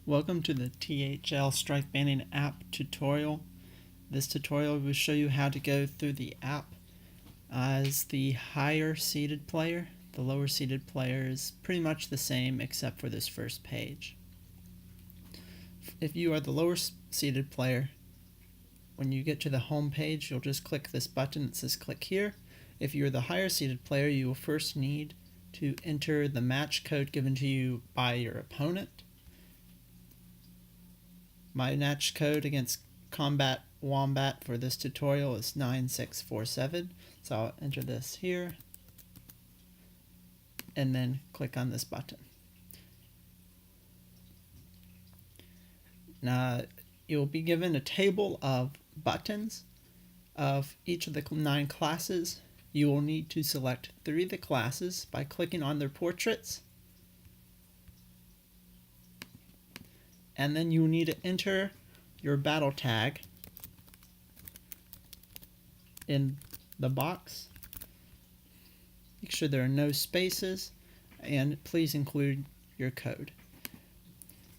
Welcome to the THL Strike App tutorial. This tutorial will show you how to go through the app as the higher seeded player. The lower seeded player is pretty much the same except for this first page. If you are the lower seeded player, when you get to the home page, you'll just click this button that says click here. If you're the higher seeded player, you will first need to enter the match code given to you by your opponent. My match code against Combat Wombat for this tutorial is 9647, so I'll enter this here and then click on this button. Now you'll be given a table of buttons of each of the 9 classes. You will need to select 3 of the classes by clicking on their portraits, and then you will need to enter your battle tag in the box. Make sure there are no spaces, and please include your code.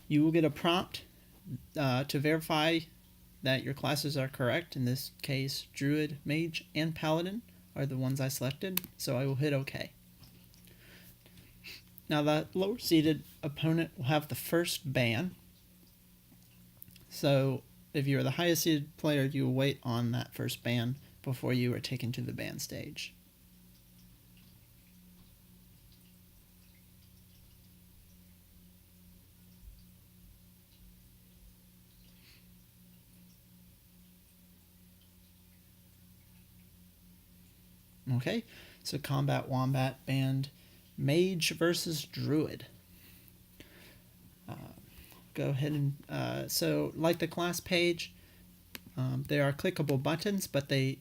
You will get a prompt to verify that your classes are correct. In this case, Druid, Mage, and Paladin are the ones I selected, so I will hit OK. Now the lower seeded opponent will have the first ban. So if you're the highest seeded player, you will wait on that first ban before you are taken to the ban stage. Okay, so Combat Wombat banned Mage versus Druid. Go ahead and, so like the class page, there are clickable buttons, but they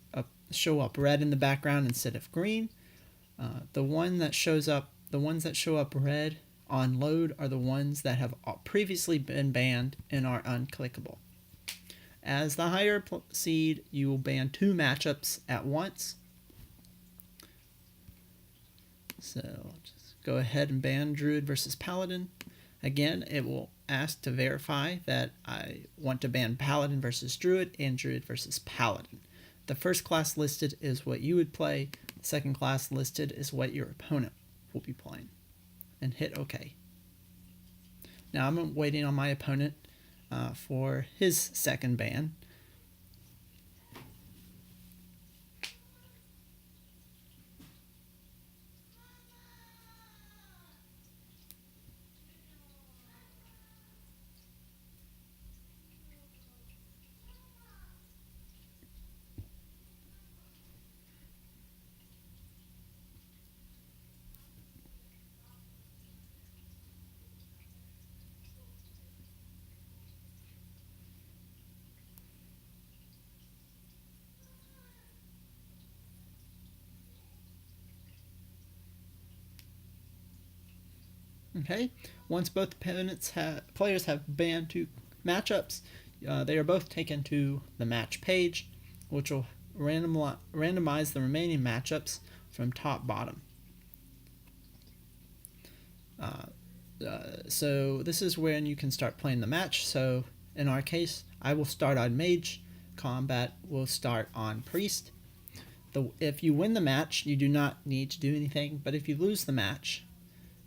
show up red in the background instead of green. The ones that show up red on load are the ones that have previously been banned and are unclickable. As the higher seed, you will ban 2 matchups at once. So just go ahead and ban Druid versus Paladin. Again, it will ask to verify that I want to ban Paladin versus Druid and Druid versus Paladin. The first class listed is what you would play. The second class listed is what your opponent will be playing. And hit OK. Now I'm waiting on my opponent for his second ban. Okay, once both players have banned 2 matchups, they are both taken to the match page, which will randomize the remaining matchups from top bottom. So this is when you can start playing the match. So in our case, I will start on Mage, Combat will start on Priest. If you win the match, you do not need to do anything, but if you lose the match,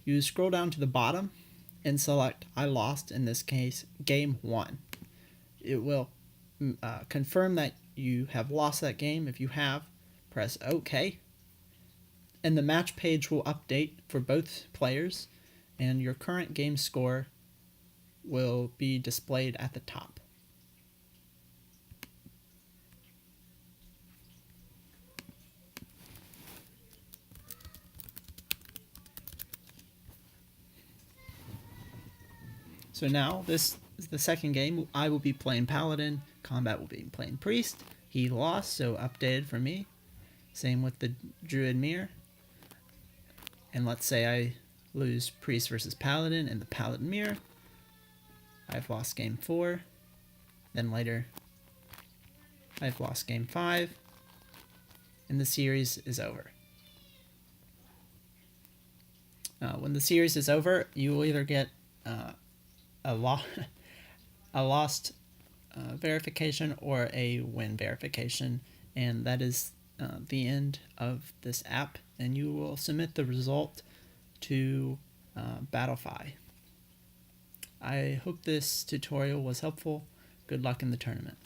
you scroll down to the bottom and select I lost, in this case, game 1. It will confirm that you have lost that game. If you have, press OK. And the match page will update for both players, and your current game score will be displayed at the top. So now, this is the second game. I will be playing Paladin, Combat will be playing Priest. He lost, so updated for me. Same with the Druid Mirror. And let's say I lose Priest versus Paladin in the Paladin Mirror. I've lost game 4. Then later, I've lost game 5. And the series is over. When the series is over, you will either get a lost verification or a win verification, and that is the end of this app, and you will submit the result to Battlefy. I hope this tutorial was helpful. Good luck in the tournament.